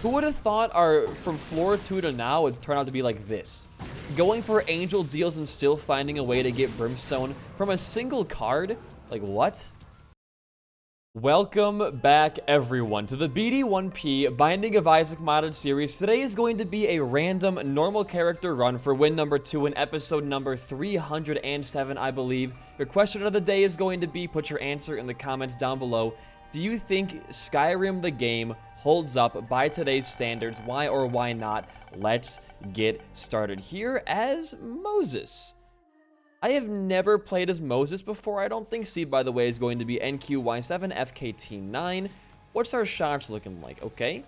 Who would have thought our from floor 2 to now would turn out to be like this? Going for angel deals and still finding a way to get brimstone from a single card? Like, what? Welcome back, everyone, to the BD1P Binding of Isaac modded series. Today is going to be a random normal character run for win number 2 in episode number 307, I believe. Your question of the day is going to be, put your answer in the comments down below. Do you think Skyrim the game holds up by today's standards? Why or why not? Let's get started. Here as Moses. I have never played as Moses before. I don't think Seed, by the way, is going to be NQY7, FKT9. What's our shots looking like? Okay.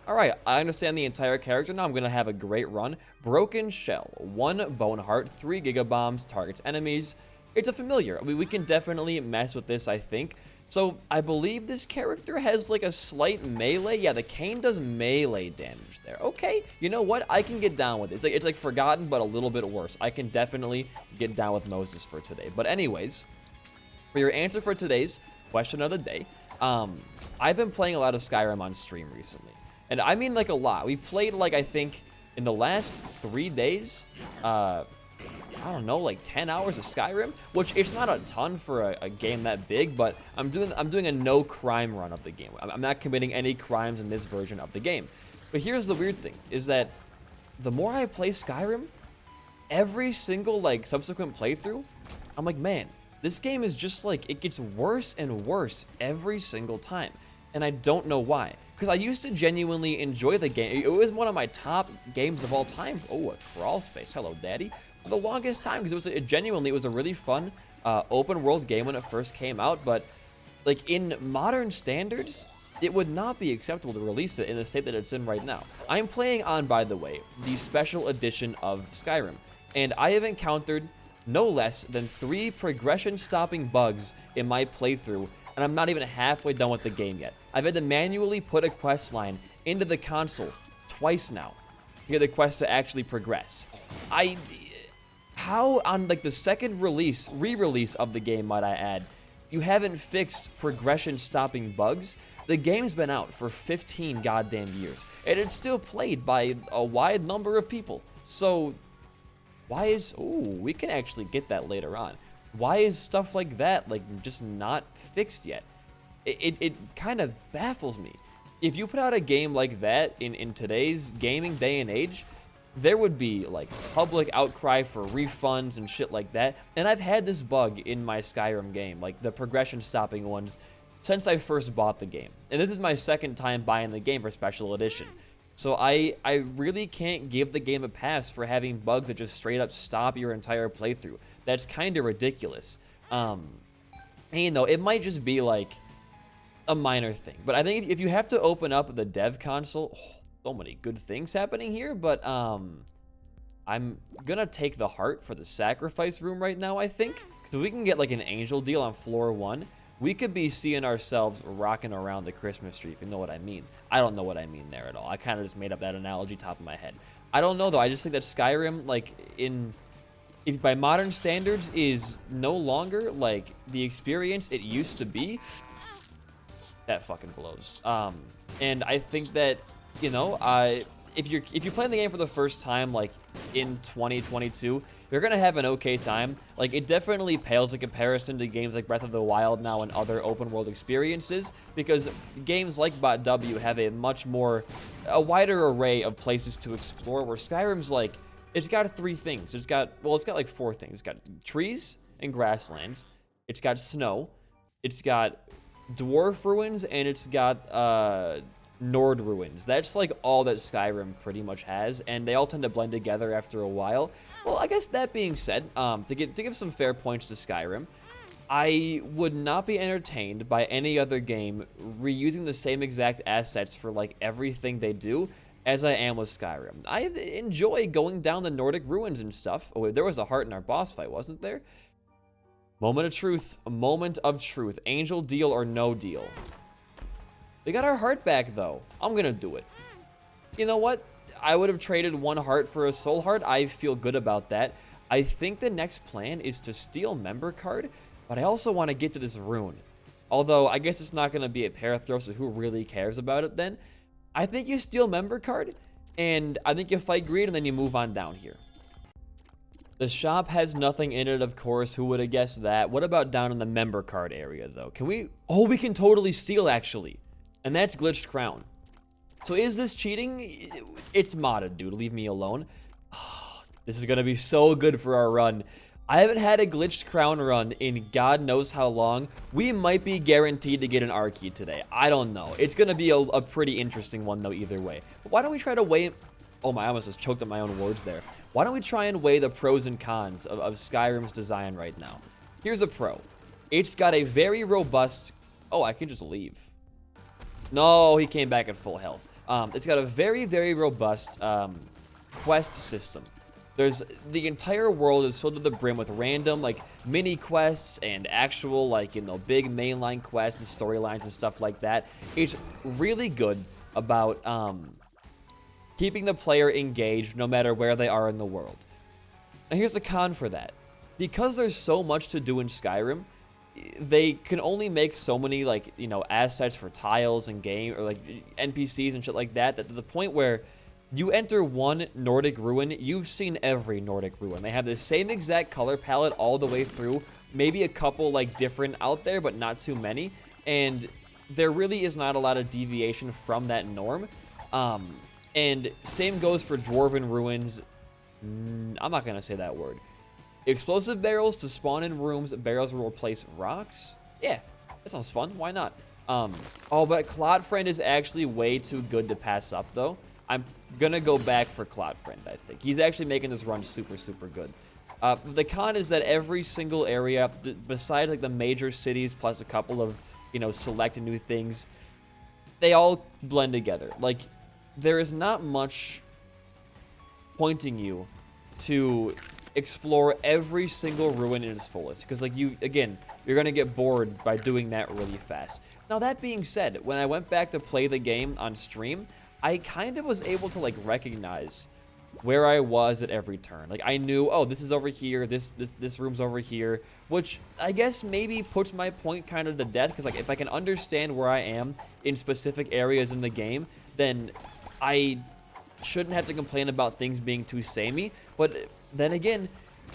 All right, I understand the entire character. Now I'm going to have a great run. Broken Shell, 1 Bone Heart, 3 Gigabombs, targets enemies. It's a familiar. I mean, we can definitely mess with this, I think. So I believe this character has like a slight melee. Yeah, the cane does melee damage there. Okay, you know what? I can get down with it. It's like Forgotten, but a little bit worse. I can definitely get down with Moses for today. But anyways, for your answer for today's question of the day, I've been playing a lot of Skyrim on stream recently. And I mean like a lot. We've played like, I think, in the last 3 days, I don't know, like 10 hours of Skyrim, which it's not a ton for a game that big, but I'm doing a no crime run of the game. I'm not committing any crimes in this version of the game. But here's the weird thing, is that the more I play Skyrim, every single like subsequent playthrough, I'm like, man, this game is just like, it gets worse and worse every single time. And I don't know why. Because I used to genuinely enjoy the game. It was one of my top games of all time. Oh, a crawl space. Hello, daddy. For the longest time, because it was a really fun open world game when it first came out. But like in modern standards, it would not be acceptable to release it in the state that it's in right now. I'm playing on, by the way, the special edition of Skyrim. And I have encountered no less than 3 progression stopping bugs in my playthrough. And I'm not even halfway done with the game yet. I've had to manually put a quest line into the console twice now to get the quest to actually progress. How on like the second re-release of the game, might I add, you haven't fixed progression stopping bugs? The game's been out for 15 goddamn years, and it's still played by a wide number of people. So why is, ooh, we can actually get that later on. Why is stuff like that like just not fixed yet? It kind of baffles me. If you put out a game like that in today's gaming day and age, there would be like public outcry for refunds and shit like that. And I've had this bug in my Skyrim game, like the progression stopping ones, since I first bought the game. And this is my second time buying the game for special edition. So I really can't give the game a pass for having bugs that just straight up stop your entire playthrough. That's kind of ridiculous. And, you know, it might just be like a minor thing. But I think if you have to open up the dev console, so many good things happening here. But I'm gonna take the heart for the sacrifice room right now, I think. Because if we can get like an angel deal on floor 1, we could be seeing ourselves rocking around the Christmas tree, if you know what I mean. I don't know what I mean there at all. I kind of just made up that analogy top of my head. I don't know, though. I just think that Skyrim, like, if by modern standards, is no longer, like, the experience it used to be. That fucking blows. And I think that, you know, if you're playing the game for the first time, like, in 2022, you're gonna have an okay time. Like, it definitely pales in comparison to games like Breath of the Wild now and other open world experiences, because games like Bot W have a wider array of places to explore, where Skyrim's like, it's got 3 things. It's got like 4 things. It's got trees and grasslands. It's got snow. It's got dwarf ruins, and it's got Nord ruins. That's like all that Skyrim pretty much has, and they all tend to blend together after a while. Well, I guess that being said, to give some fair points to Skyrim, I would not be entertained by any other game reusing the same exact assets for like everything they do as I am with Skyrim. I enjoy going down the Nordic ruins and stuff. Oh, wait, there was a heart in our boss fight, wasn't there? Moment of truth. A moment of truth. Angel deal or no deal? We got our heart back, though. I'm gonna do it. You know what? I would have traded 1 heart for a soul heart. I feel good about that. I think the next plan is to steal member card, but I also want to get to this rune. Although, I guess it's not going to be a Parathros, so who really cares about it then? I think you steal member card, and I think you fight greed, and then you move on down here. The shop has nothing in it, of course. Who would have guessed that? What about down in the member card area, though? Can we... Oh, we can totally steal, actually. And that's glitched crown. So is this cheating? It's modded, dude. Leave me alone. Oh, this is going to be so good for our run. I haven't had a glitched crown run in God knows how long. We might be guaranteed to get an R key today. I don't know. It's going to be a pretty interesting one, though, either way. But why don't we try to weigh... Oh my, I almost just choked up my own words there. Why don't we try and weigh the pros and cons of Skyrim's design right now? Here's a pro. It's got a very robust... Oh, I can just leave. No, he came back at full health. It's got a very, very robust quest system. The entire world is filled to the brim with random, like, mini quests and actual, like, you know, big mainline quests and storylines and stuff like that. It's really good about keeping the player engaged no matter where they are in the world. And here's the con for that. Because there's so much to do in Skyrim, they can only make so many, like, you know, assets for tiles and game, or like NPCs and shit like that, that to the point where you enter one Nordic ruin, you've seen every Nordic ruin. They have the same exact color palette all the way through, maybe a couple like different out there, but not too many. And there really is not a lot of deviation from that norm. And same goes for Dwarven ruins. I'm not gonna say that word. Explosive barrels to spawn in rooms. Barrels will replace rocks. Yeah, that sounds fun. Why not? Oh, but Clot Friend is actually way too good to pass up, though. I'm gonna go back for Clot Friend, I think. He's actually making this run super, super good. The con is that every single area, besides like the major cities plus a couple of, you know, select new things, they all blend together. Like, there is not much pointing you to explore every single ruin in its fullest, because like you're gonna get bored by doing that really fast. Now, that being said, when I went back to play the game on stream, I kind of was able to like recognize where I was at every turn. Like, I knew, oh, this is over here, this room's over here, which I guess maybe puts my point kind of to death, because like if I can understand where I am in specific areas in the game, then I shouldn't have to complain about things being too samey. But then again,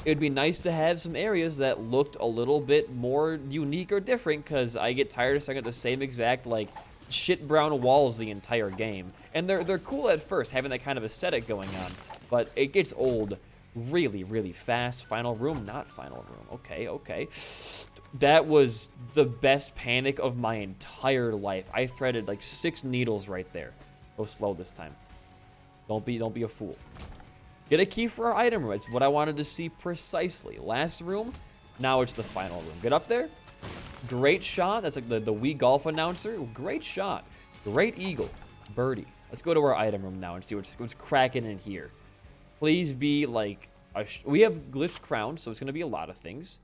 it would be nice to have some areas that looked a little bit more unique or different, because I get tired of staring at the same exact, like, shit brown walls the entire game. And they're cool at first, having that kind of aesthetic going on, but it gets old really, really fast. Final room, not final room. Okay. That was the best panic of my entire life. I threaded like 6 needles right there. Go slow this time. Don't be a fool. Get a key for our item room. It's what I wanted to see precisely. Last room, now it's the final room. Get up there. Great shot. That's like the Wii golf announcer. Great shot. Great eagle. Birdie. Let's go to our item room now and see what's cracking in here. Please be like we have glitched crown, so it's going to be a lot of things.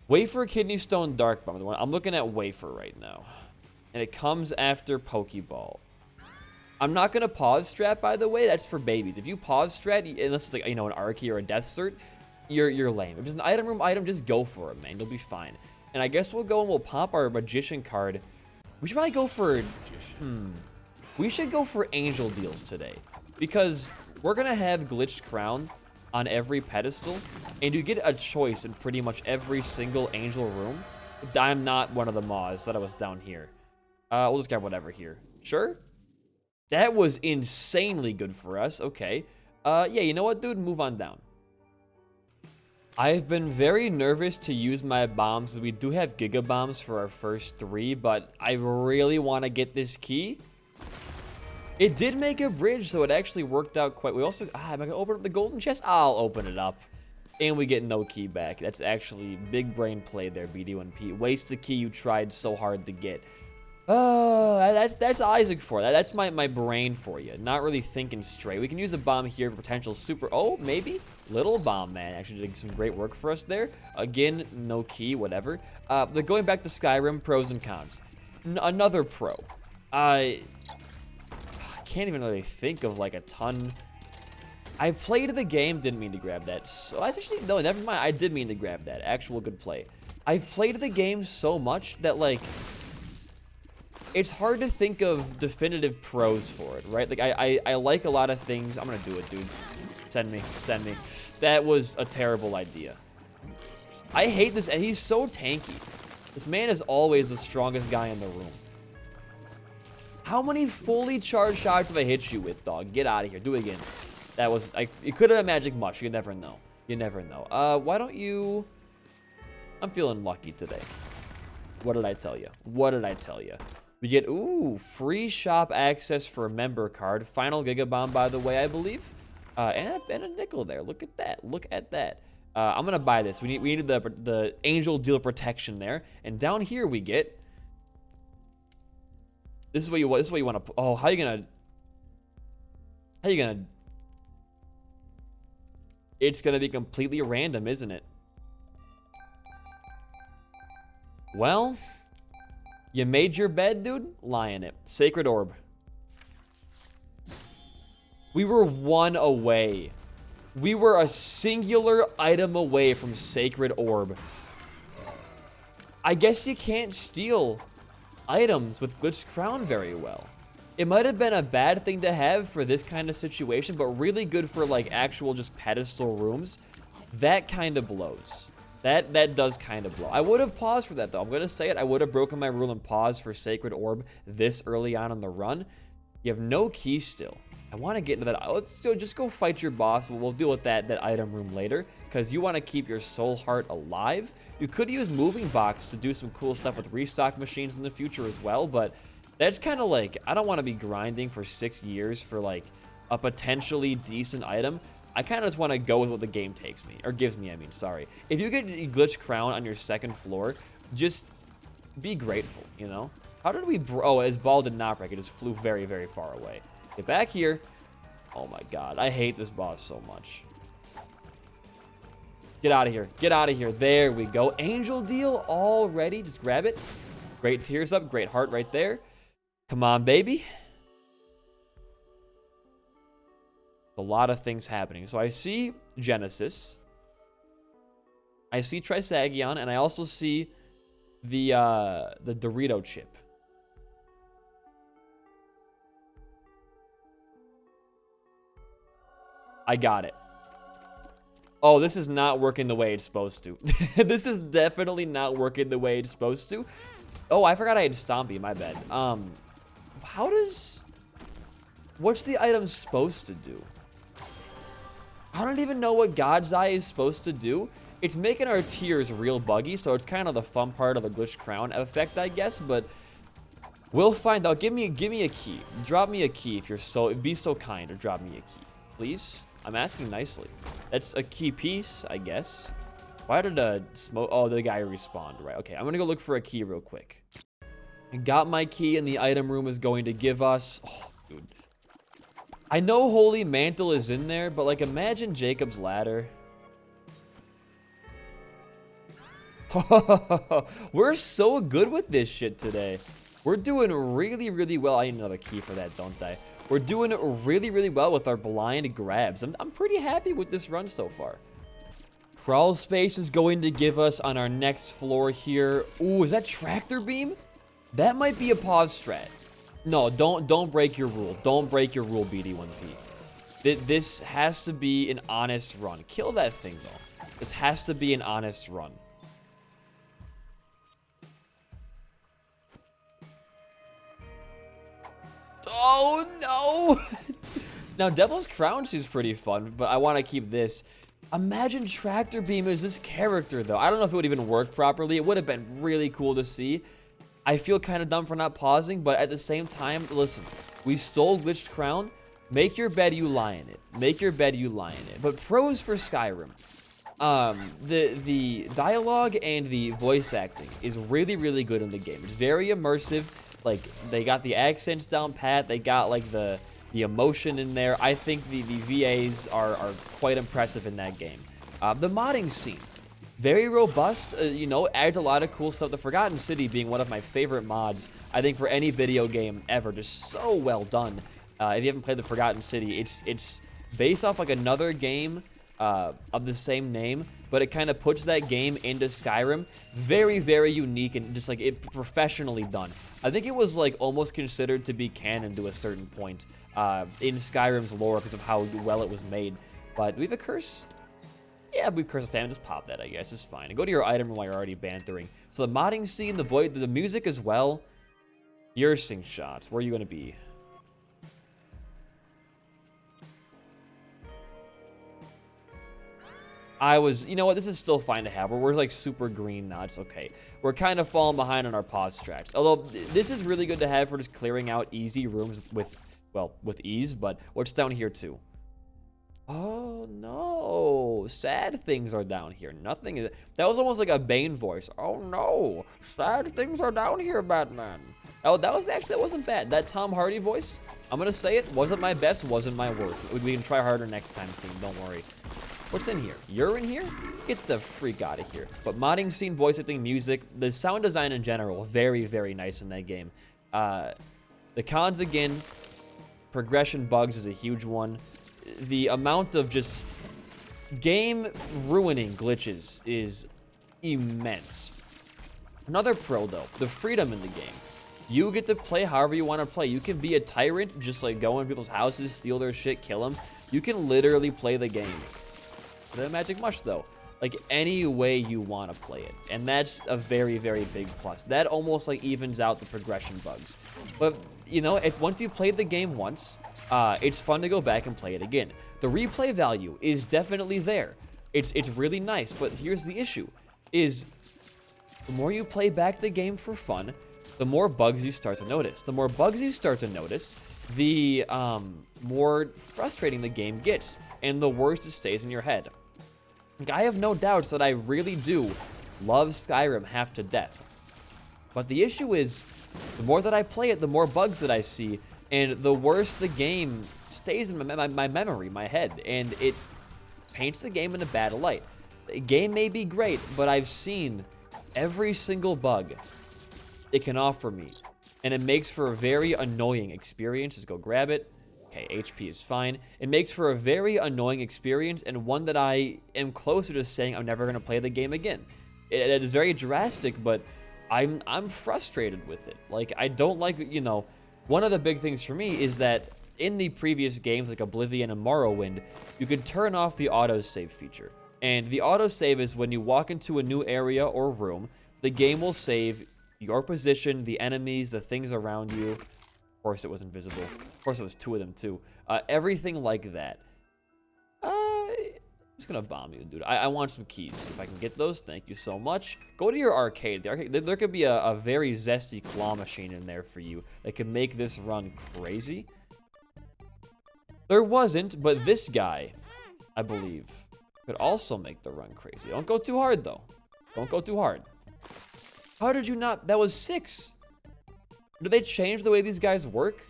Wafer, kidney stone, dark bomb. I'm looking at wafer right now, and it comes after Pokeball. I'm not going to pause strat, by the way. That's for babies. If you pause strat, unless it's like, you know, an Archie or a Death Cert, you're lame. If it's an item room item, just go for it, man. You'll be fine. And I guess we'll go and we'll pop our Magician card. We should probably go for... We should go for Angel Deals today, because we're going to have Glitched Crown on every pedestal, and you get a choice in pretty much every single Angel room. I'm not one of the mods. Thought I was down here. We'll just grab whatever here. Sure? That was insanely good for us. Okay. Yeah, you know what, dude? Move on down. I've been very nervous to use my bombs, as we do have Giga Bombs for our first 3, but I really want to get this key. It did make a bridge, so it actually worked out quite... We also... am I going to open up the golden chest? I'll open it up. And we get no key back. That's actually big brain play there, BD1P. Waste the key you tried so hard to get. That's Isaac for that. That's my brain for you. Not really thinking straight. We can use a bomb here for potential super... Oh, maybe? Little Bomb Man actually did some great work for us there. Again, no key, whatever. But going back to Skyrim, pros and cons. Another pro. I can't even really think of like a ton. I played the game, didn't mean to grab that. So I actually, no, never mind. I did mean to grab that. Actual good play. I've played the game so much that like... it's hard to think of definitive pros for it, right? Like, I like a lot of things. I'm gonna do it, dude. Send me. Send me. That was a terrible idea. I hate this, and he's so tanky. This man is always the strongest guy in the room. How many fully charged shots have I hit you with, dog? Get out of here. Do it again. That was... it could have been magic mush. You never know. You never know. Why don't you... I'm feeling lucky today. What did I tell you? What did I tell you? We get... Ooh, free shop access for a member card. Final Giga Bomb, by the way, I believe. And a nickel there. Look at that. Look at that. I'm going to buy this. We needed the Angel Deal protection there. And down here we get... This is what you want to... Oh, how you gonna... It's gonna be completely random, isn't it? Well, you made your bed, dude? Lie in it. Sacred Orb. We were one away. We were a singular item away from Sacred Orb. I guess you can't steal items with Glitched Crown very well. It might have been a bad thing to have for this kind of situation, but really good for like actual just pedestal rooms. That kind of blows. That does kind of blow. I would have paused for that though. I'm gonna say it. I would have broken my rule and paused for Sacred Orb this early on in the run. You have no key still. I want to get into that. Let's just go fight your boss. We'll deal with that item room later, because you want to keep your soul heart alive. You could use moving box to do some cool stuff with restock machines in the future as well, but that's kind of like, I don't want to be grinding for 6 years for like a potentially decent item. I kind of just want to go with what the game takes me, or gives me, I mean, sorry. If you get a Glitched Crown on your second floor, just be grateful, you know? How did we, oh, his ball did not break. It just flew very, very far away. Get back here. Oh my god, I hate this boss so much. Get out of here. Get out of here. There we go. Angel Deal already. Just grab it. Great tears up. Great heart right there. Come on, baby. A lot of things happening. So I see Genesis. I see Trisagion, and I also see the Dorito chip. I got it. Oh, this is not working the way it's supposed to. This is definitely not working the way it's supposed to. Oh, I forgot I had Stompy. My bad. How does... What's the item supposed to do? I don't even know what God's Eye is supposed to do. It's making our tears real buggy, so it's kind of the fun part of the Glitched Crown effect, I guess, but we'll find out. Give me a key. Drop me a key if you're so... Be so kind, or drop me a key. Please? I'm asking nicely. That's a key piece, I guess. Why did a smoke... Oh, the guy respawned. Right, okay. I'm gonna go look for a key real quick. I got my key, and the item room is going to give us... Oh, dude. I know Holy Mantle is in there, but, like, imagine Jacob's Ladder. We're so good with this shit today. We're doing really, really well. I need another key for that, don't I? We're doing really, really well with our blind grabs. I'm pretty happy with this run so far. Crawl space is going to give us on our next floor here. Ooh, is that Tractor Beam? That might be a pause strat. No, don't break your rule. Don't break your rule, BD1P. This has to be an honest run. Kill that thing, though. This has to be an honest run. Oh, no! Now, Devil's Crown seems pretty fun, but I want to keep this. Imagine Tractor Beam as this character, though. I don't know if it would even work properly. It would have been really cool to see. I feel kind of dumb for not pausing, but at the same time, listen. We stole Glitched Crown. Make your bed, you lie in it. Make your bed, you lie in it. But pros for Skyrim. The dialogue and the voice acting is really, really good in the game. It's very immersive. Like, they got the accents down pat. They got, like, the emotion in there. I think the VAs are quite impressive in that game. The modding scene. Very robust, you know, adds a lot of cool stuff. The Forgotten City being one of my favorite mods, I think, for any video game ever. Just so well done. If you haven't played the Forgotten City, it's based off, like, another game of the same name but it kind of puts that game into Skyrim. Very, very unique and just like it professionally done. I think it was like almost considered to be canon to a certain point in Skyrim's lore because of how well it was made. But do we have a curse? Yeah, we curse a famine. Just pop that, I guess. It's fine. And go to your item while you're already bantering. So the modding scene, the music as well. Piercing shots. Where are you going to be? You know what, this is still fine to have. We're like super green now, it's okay. We're kind of falling behind on our pause strats. Although, this is really good to have for just clearing out easy rooms with ease, but what's down here too? Oh no, sad things are down here. Nothing is, that was almost like a Bane voice. Oh no, sad things are down here, Batman. Oh, that wasn't bad. That Tom Hardy voice, I'm gonna say it, wasn't my best, wasn't my worst. We can try harder next time, team, don't worry. What's in here? You're in here? Get the freak out of here. But modding scene, voice acting, music, the sound design in general, very, very nice in that game. The cons again, progression bugs is a huge one. The amount of just game ruining glitches is immense. Another pro though, the freedom in the game. You get to play however you want to play. You can be a tyrant, just like go in people's houses, steal their shit, kill them. You can literally play the game. The magic mush though, like any way you want to play it, and that's a very, very big plus. That almost like evens out the progression bugs. But you know, if once you've played the game once, it's fun to go back and play it again. The replay value is definitely there. It's really nice, but here's the issue: is the more you play back the game for fun, the more bugs you start to notice. The more bugs you start to notice, the more frustrating the game gets, and the worse it stays in your head. Like, I have no doubts that I really do love Skyrim half to death. But the issue is, the more that I play it, the more bugs that I see, and the worse the game stays in my memory, my head, and it paints the game in a bad light. The game may be great, but I've seen every single bug it can offer me, and it makes for a very annoying experience. Just go grab it. Okay, HP is fine. It makes for a very annoying experience, and one that I am closer to saying I'm never going to play the game again. It is very drastic, but I'm frustrated with it. Like, I don't like, you know, one of the big things for me is that in the previous games like Oblivion and Morrowind, you could turn off the autosave feature. And the autosave is when you walk into a new area or room, the game will save your position, the enemies, the things around you. Of course it was invisible. Of course it was two of them too. Everything like that. I'm just gonna bomb you, dude. I want some keys. If I can get those, thank you so much. Go to your arcade. There could be a very zesty claw machine in there for you that could make this run crazy. There wasn't, but this guy, I believe, could also make the run crazy. Don't go too hard, though. Don't go too hard. How did you not? That was 6. Did they change the way these guys work?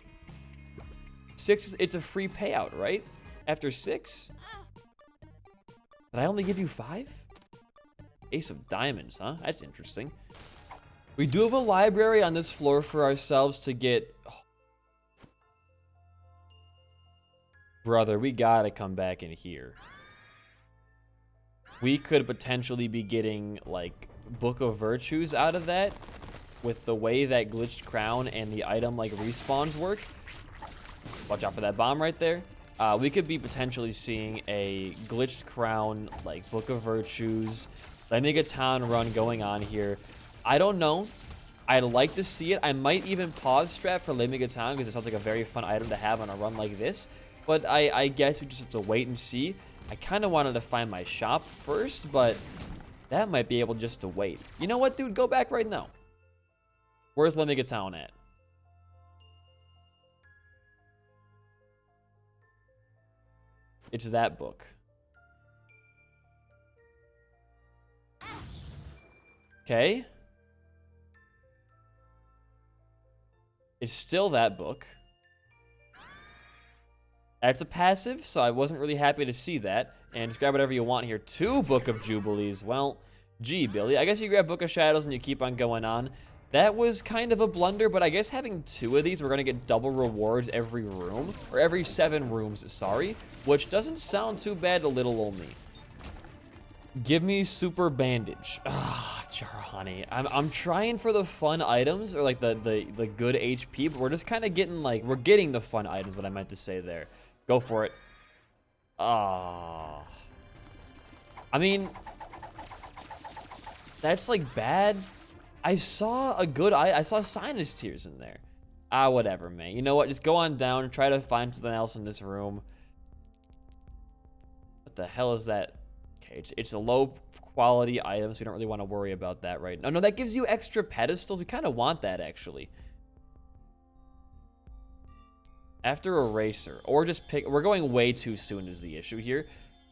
6, it's a free payout, right? After 6? Did I only give you 5? Ace of diamonds, huh? That's interesting. We do have a library on this floor for ourselves to get... Oh. Brother, we gotta come back in here. We could potentially be getting, like, Book of Virtues out of that with the way that Glitched Crown and the item, like, respawns work. Watch out for that bomb right there. We could be potentially seeing a Glitched Crown, like, Book of Virtues, Lemmigaton run going on here. I don't know. I'd like to see it. I might even pause strat for Lemmigaton because it sounds like a very fun item to have on a run like this. But I guess we just have to wait and see. I kind of wanted to find my shop first, but that might be able just to wait. You know what, dude? Go back right now. Where's Lemmigaton at? It's that book. Okay. It's still that book. That's a passive, so I wasn't really happy to see that. And just grab whatever you want here. 2 Book of Jubilees. Well, gee, Billy. I guess you grab Book of Shadows and you keep on going on. That was kind of a blunder, but I guess having 2 of these, we're going to get double rewards every room. Or every 7 rooms, sorry. Which doesn't sound too bad to little old me. Give me super bandage. Ah, Jarhani. I'm trying for the fun items, or like the good HP, but we're just kind of getting like, we're getting the fun items, what I meant to say there. Go for it. Ah. I mean, that's like bad. I saw a good I saw sinus tears in there. Ah, whatever, man. You know what? Just go on down and try to find something else in this room. What the hell is that? Okay, it's a low quality item, so we don't really want to worry about that right now. No, that gives you extra pedestals. We kind of want that, actually. After Eraser, or just pick... We're going way too soon is the issue here.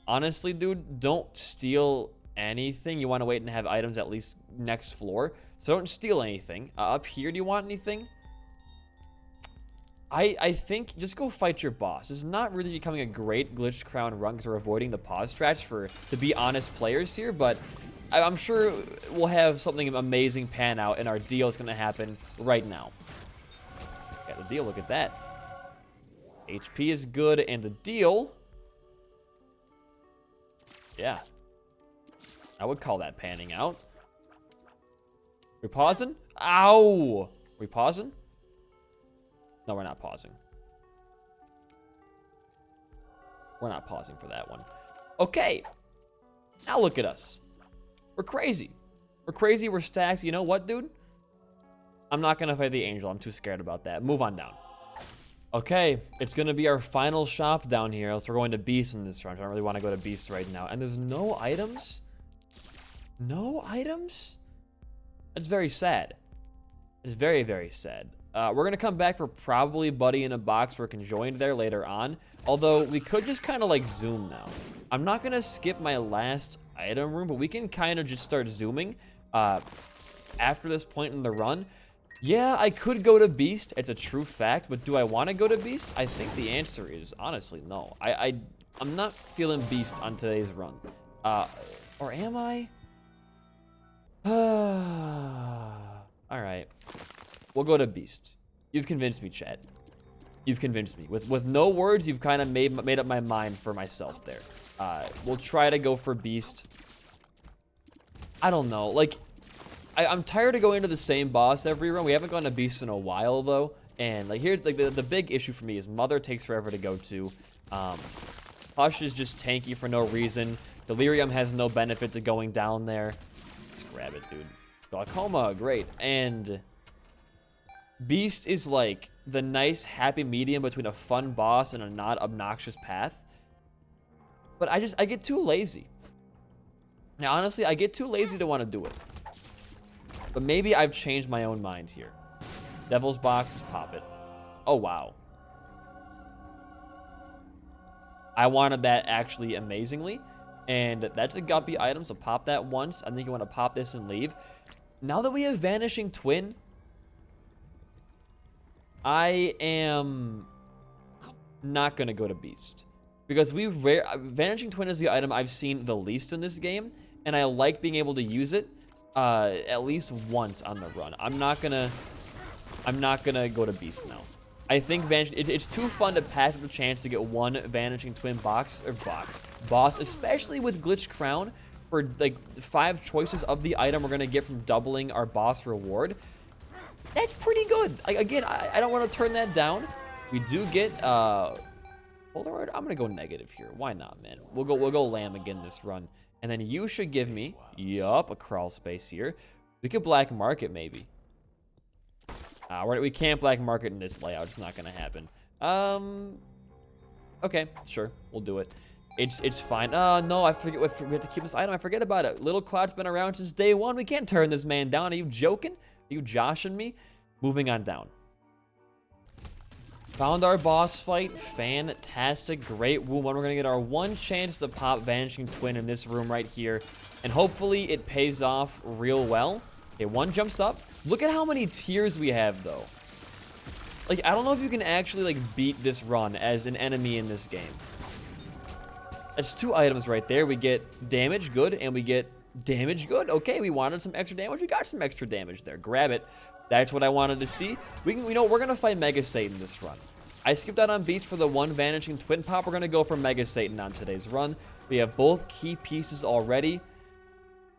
Honestly, dude, don't steal anything. You want to wait and have items at least next floor. So don't steal anything. Up here, do you want anything? I think just go fight your boss. This is not really becoming a great glitched crown run because we're avoiding the pause strats to be honest players here, but I'm sure we'll have something amazing pan out and our deal is going to happen right now. Yeah, the deal, look at that. HP is good and the deal, yeah, I would call that panning out. We pausing? Ow! We pausing? No, we're not pausing. We're not pausing for that one. Okay. Now look at us. We're crazy. We're crazy. We're stacks. You know what, dude? I'm not going to fight the angel. I'm too scared about that. Move on down. Okay. It's going to be our final shop down here. Else we're going to Beast in this round. I don't really want to go to Beast right now. And there's no items? No items? That's very sad. It's very, very sad. We're going to come back for probably Buddy in a Box for Conjoined there later on. Although, we could just kind of like zoom now. I'm not going to skip my last item room, but we can kind of just start zooming after this point in the run. Yeah, I could go to Beast. It's a true fact, but do I want to go to Beast? I think the answer is honestly no. I'm not feeling Beast on today's run. Or am I? All right. We'll go to Beast. You've convinced me, chat. You've convinced me. With no words, you've kind of made up my mind for myself there. We'll try to go for Beast. I don't know. Like, I'm tired of going to the same boss every run. We haven't gone to Beast in a while, though. And, like, here, like, the big issue for me is Mother takes forever to go to. Hush is just tanky for no reason. Delirium has no benefit to going down there. Let's grab it, dude. Glaucoma, great. And Beast is like the nice happy medium between a fun boss and a not obnoxious path. But I get too lazy. Now, honestly, I get too lazy to want to do it. But maybe I've changed my own mind here. Devil's Box, just pop it. Oh, wow. I wanted that actually amazingly. And that's a guppy item, so pop that once. I think you want to pop this and leave. Now that we have Vanishing Twin, I am not going to go to Beast. Because Vanishing Twin is the item I've seen the least in this game. And I like being able to use it at least once on the run. I'm not gonna go to Beast now. I think it's too fun to pass up the chance to get one Vanishing Twin boss, especially with Glitch Crown, for like 5 choices of the item we're gonna get from doubling our boss reward. That's pretty good. Again, I don't want to turn that down. We do get Polaroid. I'm gonna go negative here. Why not, man? We'll go lamb again this run, and then you should give me a crawl space here. We could black market maybe. We can't black market in this layout. It's not gonna happen. Okay, sure, we'll do it. It's fine. No, I forget. We have to keep this item. I forget about it. Little Cloud's been around since day 1. We can't turn this man down. Are you joking? Are you joshing me? Moving on down. Found our boss fight. Fantastic. Great woo. We're gonna get our one chance to pop Vanishing Twin in this room right here, and hopefully it pays off real well. Okay, one jumps up. Look at how many tiers we have, though. Like, I don't know if you can actually, like, beat this run as an enemy in this game. That's 2 items right there. We get damage, good, and we get damage, good. Okay, we wanted some extra damage. We got some extra damage there. Grab it. That's what I wanted to see. We're going to fight Mega Satan this run. I skipped out on Beast for the one Vanishing Twin pop. We're going to go for Mega Satan on today's run. We have both key pieces already.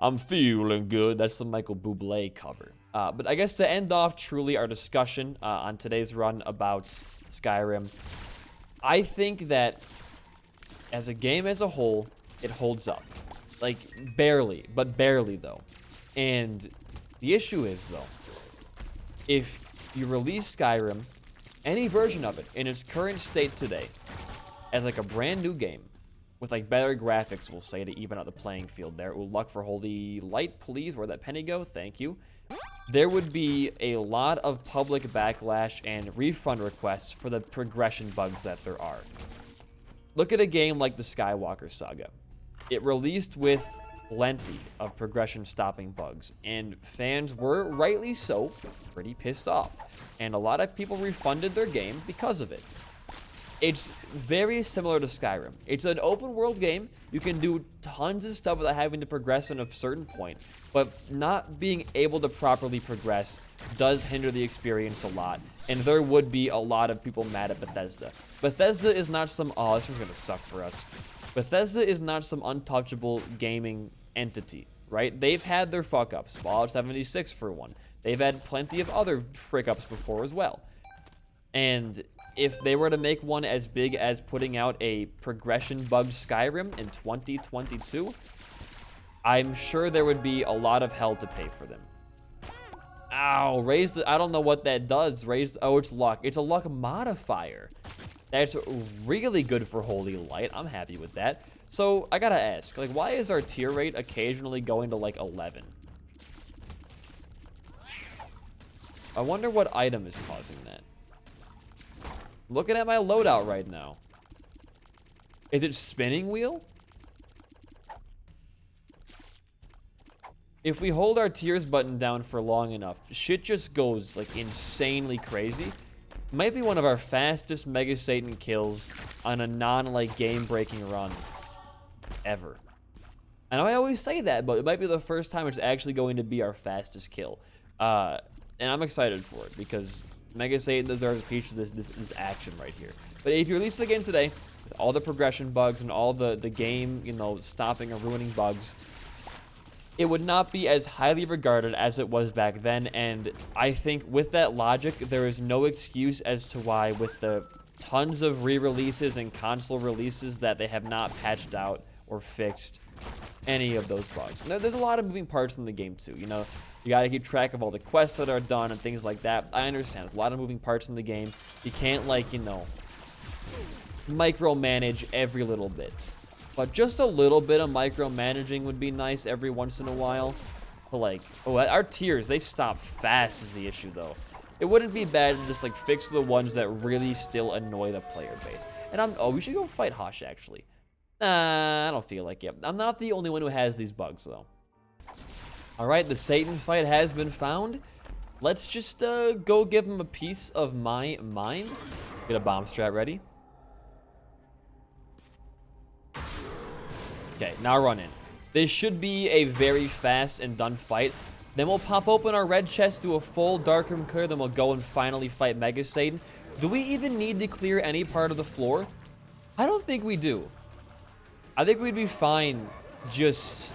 I'm feeling good. That's the Michael Bublé cover. But I guess to end off truly our discussion on today's run about Skyrim, I think that as a game as a whole, it holds up. Like, barely, but barely, though. And the issue is, though, if you release Skyrim, any version of it, in its current state today, as like a brand new game, with like better graphics, we'll say, to even out the playing field there. Ooh, luck for holy light, please. Where'd that penny go? Thank you. There would be a lot of public backlash and refund requests for the progression bugs that there are. Look at a game like the Skywalker Saga. It released with plenty of progression stopping bugs, and fans were, rightly so, pretty pissed off. And a lot of people refunded their game because of it. It's very similar to Skyrim. It's an open world game. You can do tons of stuff without having to progress at a certain point, but not being able to properly progress does hinder the experience a lot, and there would be a lot of people mad at Bethesda. Bethesda is not some, oh, this one's gonna suck for us. Bethesda is not some untouchable gaming entity, right? They've had their fuck-ups. Fallout 76 for one. They've had plenty of other frick-ups before as well. And if they were to make one as big as putting out a progression bugged Skyrim in 2022, I'm sure there would be a lot of hell to pay for them. Ow, raised, I don't know what that does. Raised, oh, it's luck. It's a luck modifier. That's really good for Holy Light. I'm happy with that. So, I gotta ask, like, why is our tier rate occasionally going to, like, 11? I wonder what item is causing that. Looking at my loadout right now. Is it spinning wheel? If we hold our tiers button down for long enough, shit just goes like insanely crazy. Might be one of our fastest Mega Satan kills on a non-like game-breaking run ever. I know I always say that, but it might be the first time it's actually going to be our fastest kill. And I'm excited for it because Mega Satan deserves a piece of this action right here. But if you release the game today, with all the progression bugs and all the game, you know, stopping or ruining bugs, it would not be as highly regarded as it was back then. And I think with that logic, there is no excuse as to why, with the tons of re-releases and console releases, that they have not patched out or fixed any of those bugs. Now, there's a lot of moving parts in the game too, you know. You gotta keep track of all the quests that are done and things like that. I understand, there's a lot of moving parts in the game. You can't, like, you know, micromanage every little bit. But just a little bit of micromanaging would be nice every once in a while. But like, oh, our tiers, they stop fast is the issue though. It wouldn't be bad to just like fix the ones that really still annoy the player base. And oh, we should go fight Hush actually. Nah, I don't feel like it. I'm not the only one who has these bugs though. All right, the Satan fight has been found. Let's just go give him a piece of my mind. Get a bomb strat ready. Okay, now run in. This should be a very fast and done fight. Then we'll pop open our red chest, do a full dark room clear, then we'll go and finally fight Mega Satan. Do we even need to clear any part of the floor? I don't think we do. I think we'd be fine just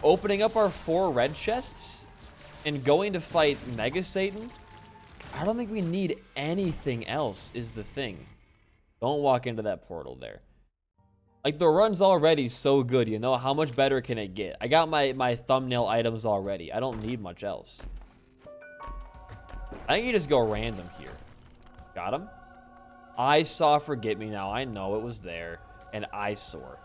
opening up our 4 red chests and going to fight Mega Satan. I don't think we need anything else is the thing. Don't walk into that portal there. Like, the run's already so good, you know? How much better can it get? I got my thumbnail items already. I don't need much else. I think you just go random here. Got him? I saw Forget Me Now. I know it was there. And Eyesore.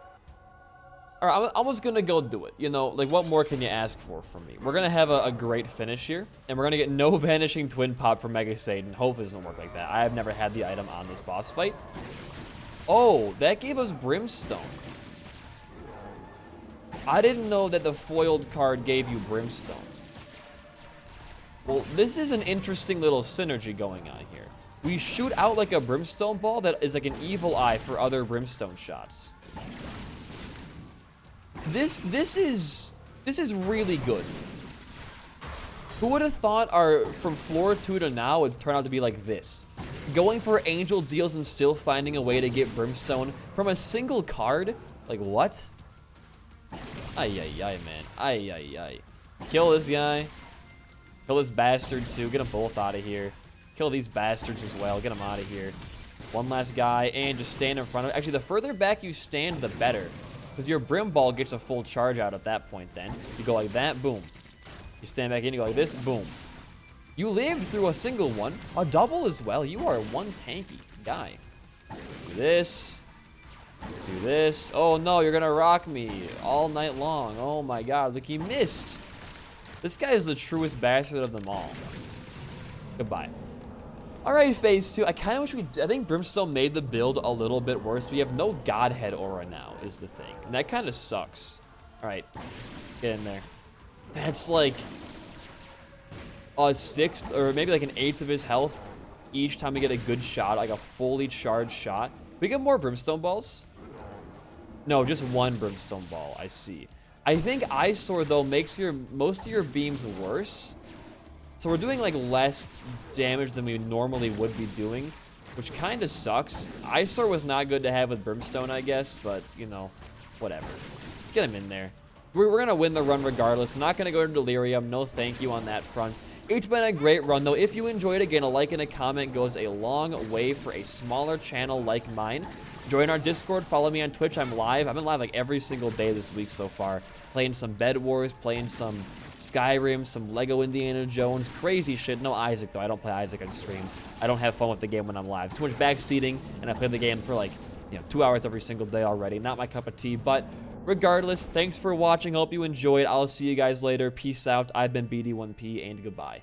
Alright, I'm just gonna go do it. You know, like, what more can you ask for from me? We're gonna have a great finish here. And we're gonna get no Vanishing Twin Pop for Mega Satan. Hope it doesn't work like that. I have never had the item on this boss fight. Oh, that gave us Brimstone. I didn't know that the foiled card gave you Brimstone. Well, this is an interesting little synergy going on here. We shoot out like a Brimstone ball that is like an evil eye for other Brimstone shots. This is really good. Who would have thought our from floor 2 to now would turn out to be like this? Going for angel deals and still finding a way to get Brimstone from a single card? Like, what? Ay, ay, ay, man. Ay, ay, ay. Kill this guy. Kill this bastard, too. Get them both out of here. Kill these bastards as well. Get them out of here. One last guy, and just stand in front of it. Actually, the further back you stand, the better. Because your brim ball gets a full charge out at that point then. You go like that, boom. You stand back in, you go like this, boom. You lived through a single one. A double as well. You are one tanky guy. Do this. Do this. Oh, no, you're going to rock me all night long. Oh, my God. Look, he missed. This guy is the truest bastard of them all. Goodbye. All right, phase 2. I kind of wish I think Brimstone made the build a little bit worse. We have no Godhead aura now is the thing. And that kind of sucks. All right. Get in there. That's like a sixth or maybe like an eighth of his health each time we get a good shot, like a fully charged shot. We get more Brimstone balls? No, just one Brimstone ball. I see. I think Ice Sword, though, makes most of your beams worse. So we're doing like less damage than we normally would be doing, which kind of sucks. Ice Sword was not good to have with Brimstone, I guess, but, you know, whatever. Let's get him in there. We're going to win the run regardless. I'm not going to go to Delirium. No thank you on that front. It's been a great run, though. If you enjoyed, again, a like and a comment goes a long way for a smaller channel like mine. Join our Discord. Follow me on Twitch. I'm live. I've been live like every single day this week so far. Playing some Bed Wars, playing some Skyrim, some Lego Indiana Jones. Crazy shit. No Isaac, though. I don't play Isaac on stream. I don't have fun with the game when I'm live. Too much backseating, and I play the game for like, 2 hours every single day already. Not my cup of tea, but regardless, thanks for watching. Hope you enjoyed. I'll see you guys later. Peace out. I've been BD1P, and goodbye.